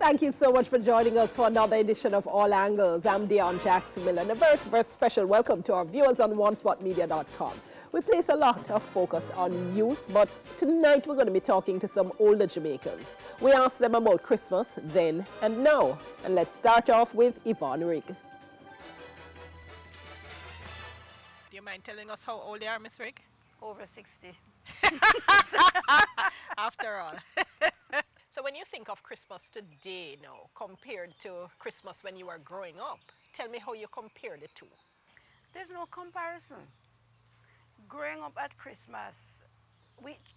Thank you so much for joining us for another edition of All Angles. I'm Dion Jackson-Miller, and a very, very special welcome to our viewers on onespotmedia.com. We place a lot of focus on youth, but tonight we're going to be talking to some older Jamaicans. We asked them about Christmas then and now. And let's start off with Yvonne Rigg. Do you mind telling us how old you are, Miss Rigg? Over 60. After all. So when you think of Christmas today now, compared to Christmas when you were growing up, tell me how you compare the two. There's no comparison. Growing up at Christmas,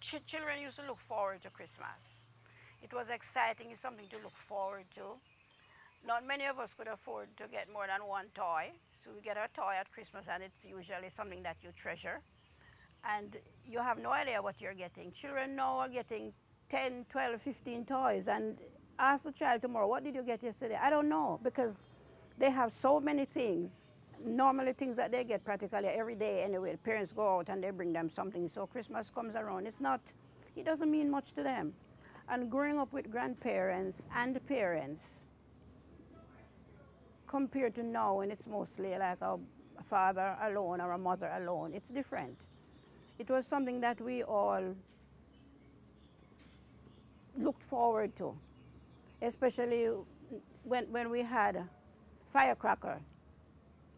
children used to look forward to Christmas. It was exciting, it's something to look forward to. Not many of us could afford to get more than one toy. So we get a toy at Christmas and it's usually something that you treasure. And you have no idea what you're getting. Children now are getting 10, 12, 15 toys, and ask the child tomorrow, what did you get yesterday? I don't know, because they have so many things, normally things that they get practically every day anyway. The parents go out and they bring them something, so Christmas comes around. It doesn't mean much to them. And growing up with grandparents and parents, compared to now when it's mostly like a father alone or a mother alone, it's different. It was something that we all looked forward to, especially when we had firecracker,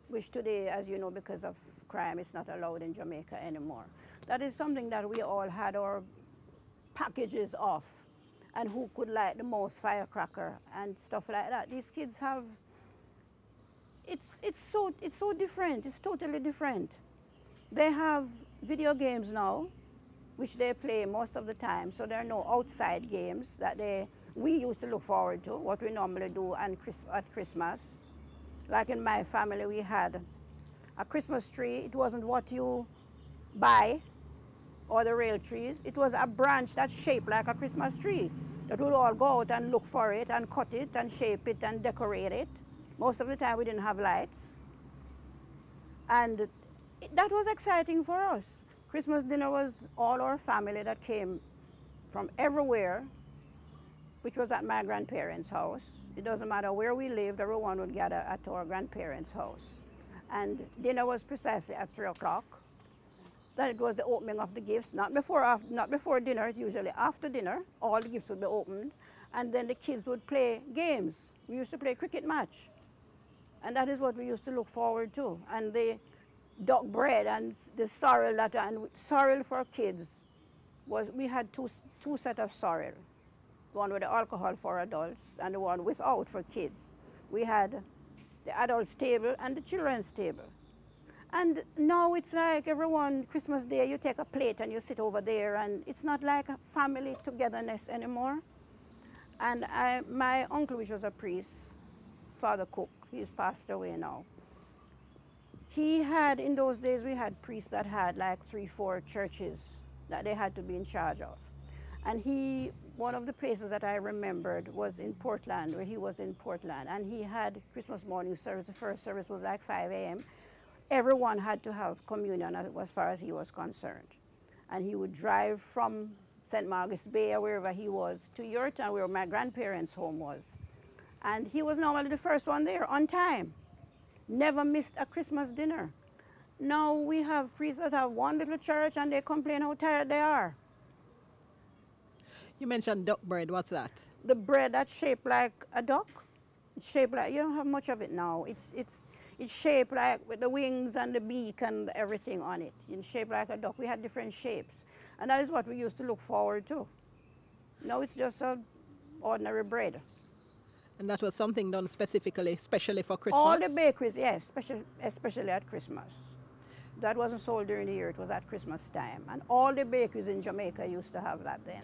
which today, as you know, because of crime, is not allowed in Jamaica anymore. That is something that we all had our packages of, and who could light the most firecracker and stuff like that. These kids have, it's so different, it's totally different. They have video games now, which they play most of the time, so there are no outside games that we used to look forward to, what we normally do at Christmas. Like in my family, we had a Christmas tree. It wasn't what you buy, or the real trees. It was a branch that's shaped like a Christmas tree, that we'd all go out and look for it, and cut it, and shape it, and decorate it. Most of the time, we didn't have lights. And that was exciting for us. Christmas dinner was all our family that came from everywhere, which was at my grandparents' house. It doesn't matter where we lived, everyone would gather at our grandparents' house. And dinner was precisely at 3 o'clock. Then it was the opening of the gifts, not before dinner, it's usually after dinner, all the gifts would be opened. And then the kids would play games. We used to play cricket match. And that is what we used to look forward to. And the duck bread and the sorrel, and sorrel for kids was, we had two sets of sorrel. The one with the alcohol for adults and the one without for kids. We had the adults table and the children's table. And now it's like everyone, Christmas Day, you take a plate and you sit over there, and it's not like a family togetherness anymore. And my uncle, which was a priest, Father Cook, he's passed away now. He had, in those days, we had priests that had like 3, 4 churches that they had to be in charge of. And one of the places that I remembered was in Portland, where he was in Portland. And he had Christmas morning service. The first service was like 5 a.m. Everyone had to have communion as far as he was concerned. And he would drive from St. Margaret's Bay or wherever he was to Yorktown, where my grandparents' home was. And he was normally the first one there, on time. Never missed a Christmas dinner. Now we have priests that have one little church and they complain how tired they are. You mentioned duck bread, what's that? The bread that's shaped like a duck. It's shaped like, you don't have much of it now. It's shaped like with the wings and the beak and everything on it. It's shaped like a duck. We had different shapes. And that is what we used to look forward to. Now it's just ordinary bread. And that was something done especially for Christmas? All the bakeries, yes, especially at Christmas. That wasn't sold during the year, it was at Christmas time. And all the bakeries in Jamaica used to have that then.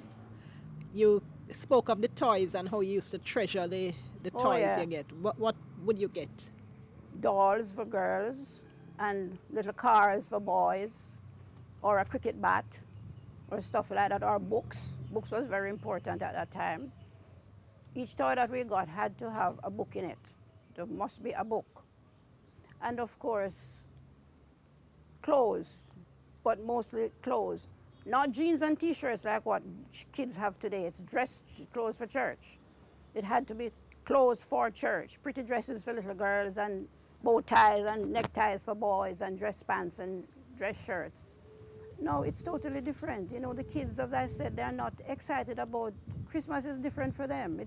You spoke of the toys and how you used to treasure the toys you get. What would you get? Dolls for girls, and little cars for boys, or a cricket bat, or stuff like that, or books. Books was very important at that time. Each toy that we got had to have a book in it. There must be a book. And of course, clothes, but mostly clothes. Not jeans and t-shirts like what kids have today. It's dress clothes for church. It had to be clothes for church, pretty dresses for little girls and bow ties and neckties for boys and dress pants and dress shirts. No, it's totally different. You know, the kids, as I said, they're not excited about Christmas. Is different for them.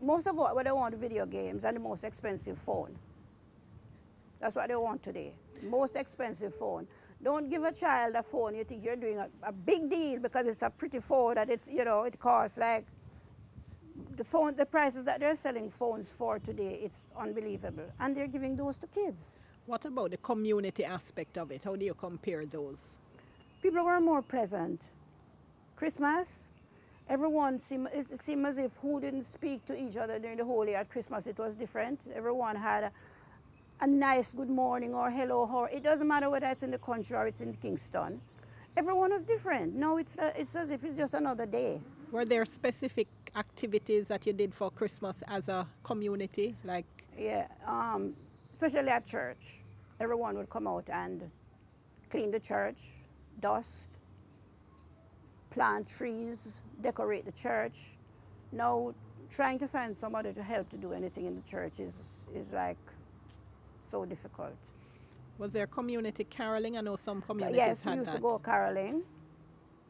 Most of what they want video games and the most expensive phone. That's what they want today. Most expensive phone. Don't give a child a phone you think you're doing a big deal because it's a pretty phone that it's, you know, it costs like the prices that they're selling phones for today, it's unbelievable. And they're giving those to kids. What about the community aspect of it? How do you compare those? People were more pleasant. Christmas, it seemed as if who didn't speak to each other during the whole year. At Christmas it was different. Everyone had a nice good morning or hello, or it doesn't matter whether it's in the country or it's in Kingston. Everyone was different. No, it's as if it's just another day. Were there specific activities that you did for Christmas as a community? Like, yeah, especially at church. Everyone would come out and clean the church, dust, plant trees, decorate the church. Now, trying to find somebody to help to do anything in the church is like so difficult. Was there community caroling? I know some communities yes, had that. Yes, we used to go caroling,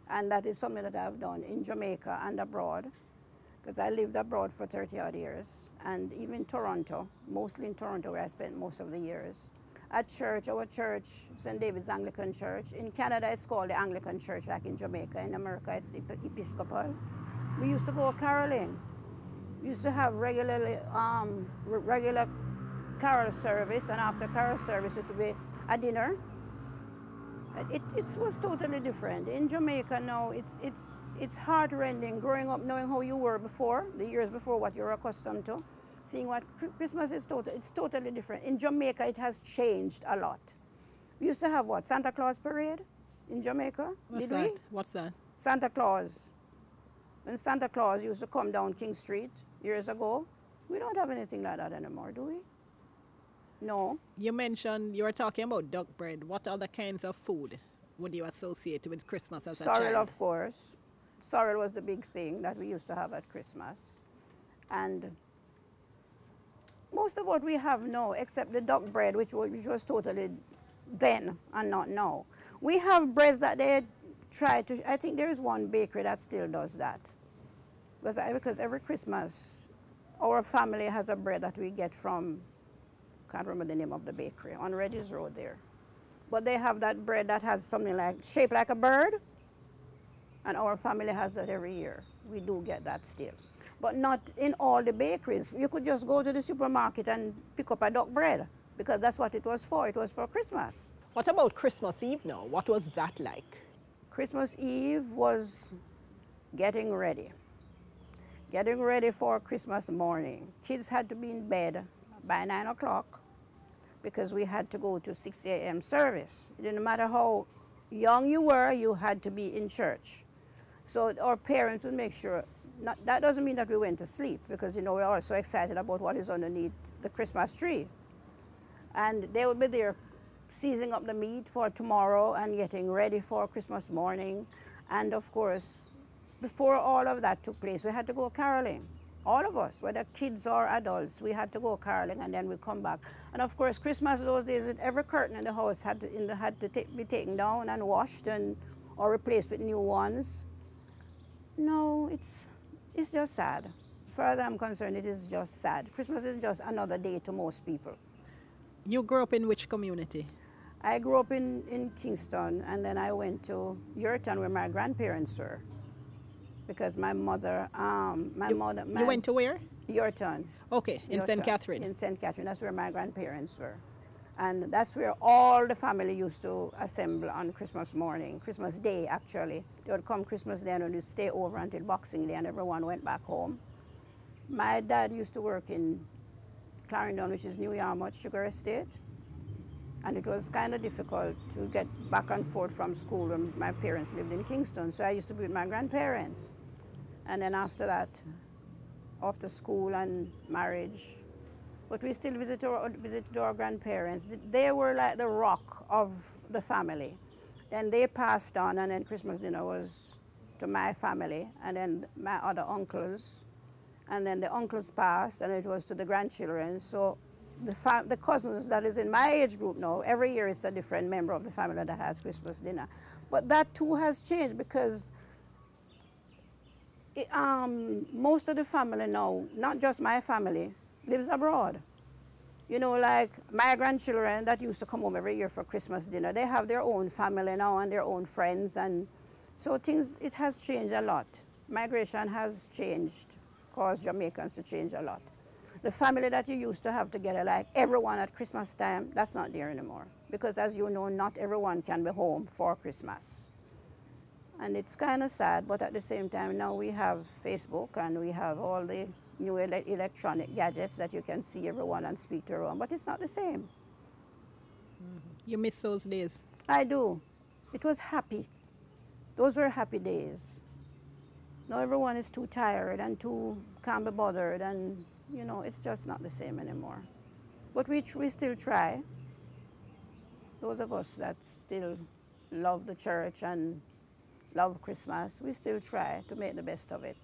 and that is something that I've done in Jamaica and abroad, because I lived abroad for 30-odd years, and even in Toronto, mostly in Toronto where I spent most of the years. At church, our church, St. David's Anglican Church. In Canada, it's called the Anglican Church, like in Jamaica. In America, it's the Episcopal. We used to go caroling. We used to have regular carol service, and after carol service, it would be a dinner. It was totally different. In Jamaica now, it's heart-rending growing up knowing how you were before, the years before, what you're accustomed to. Seeing what Christmas is it's totally different. In Jamaica, it has changed a lot. We used to have what, Santa Claus parade in Jamaica? What's that? What's that? Santa Claus. When Santa Claus used to come down King Street years ago, we don't have anything like that anymore, do we? No. You mentioned you were talking about duck bread. What other kinds of food would you associate with Christmas as a child? Sorrel, of course. Sorrel was the big thing that we used to have at Christmas. And most of what we have now, except the duck bread, which was totally then and not now. We have breads that they try to, I think there is one bakery that still does that. Because every Christmas, our family has a bread that we get from, can't remember the name of the bakery, on Reddy's Road there. But they have that bread that has something like, shaped like a bird, and our family has that every year. We do get that still. But not in all the bakeries. You could just go to the supermarket and pick up a duck bread, because that's what it was for. It was for Christmas. What about Christmas Eve now? What was that like? Christmas Eve was getting ready. Getting ready for Christmas morning. Kids had to be in bed by 9 o'clock because we had to go to 6 a.m. service. It didn't matter how young you were, you had to be in church. So our parents would make sure, that doesn't mean that we went to sleep, because you know we're all so excited about what is underneath the Christmas tree. And they would be there seasoning up the meat for tomorrow and getting ready for Christmas morning. And of course, before all of that took place, we had to go caroling. All of us, whether kids or adults, we had to go caroling, and then we come back. And of course, Christmas those days, every curtain in the house had to be taken down and washed or replaced with new ones. No, it's just sad. As far as I'm concerned, it is just sad. Christmas is just another day to most people. You grew up in which community? I grew up in Kingston, and then I went to Yorkton where my grandparents were. Because my mother, You went to where? Yorkton. Okay, in St. Catherine. In St. Catherine, that's where my grandparents were. And that's where all the family used to assemble on Christmas morning, Christmas Day actually. They would come Christmas Day and they'd stay over until Boxing Day, and everyone went back home. My dad used to work in Clarendon, which is New Yarmouth Sugar Estate. And it was kind of difficult to get back and forth from school when my parents lived in Kingston. So I used to be with my grandparents. And then after that, after school and marriage, but we still visited our grandparents. They were like the rock of the family. Then they passed on, and then Christmas dinner was to my family, and then my other uncles and then the uncles passed, and it was to the grandchildren. So the cousins that is in my age group now, every year it's a different member of the family that has Christmas dinner. But that too has changed because most of the family now, not just my family, lives abroad. You know, like my grandchildren that used to come home every year for Christmas dinner, they have their own family now and their own friends, and so it has changed a lot. Migration has changed, caused Jamaicans to change a lot. The family that you used to have together, like everyone at Christmas time, that's not there anymore. Because as you know, not everyone can be home for Christmas. And it's kind of sad, but at the same time, now we have Facebook and we have all the new electronic gadgets that you can see everyone and speak to everyone, but it's not the same. Mm-hmm. You miss those days? I do. It was happy. Those were happy days. Now everyone is too tired and too can't be bothered, and you know, it's just not the same anymore. But we still try. Those of us that still love the church and love Christmas, we still try to make the best of it.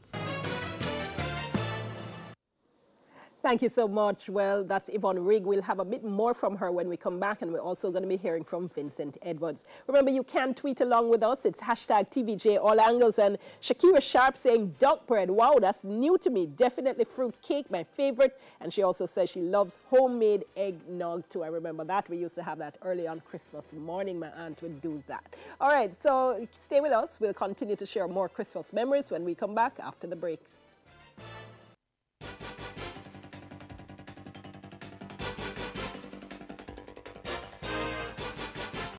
Thank you so much. Well, that's Yvonne Rigg. We'll have a bit more from her when we come back, and we're also going to be hearing from Vincent Edwards. Remember, you can tweet along with us. It's hashtag TVJ All Angles. And Shakira Sharp saying duck bread. Wow, that's new to me. Definitely fruit cake, my favorite. And she also says she loves homemade eggnog too. I remember that. We used to have that early on Christmas morning. My aunt would do that. All right, so stay with us. We'll continue to share more Christmas memories when we come back after the break.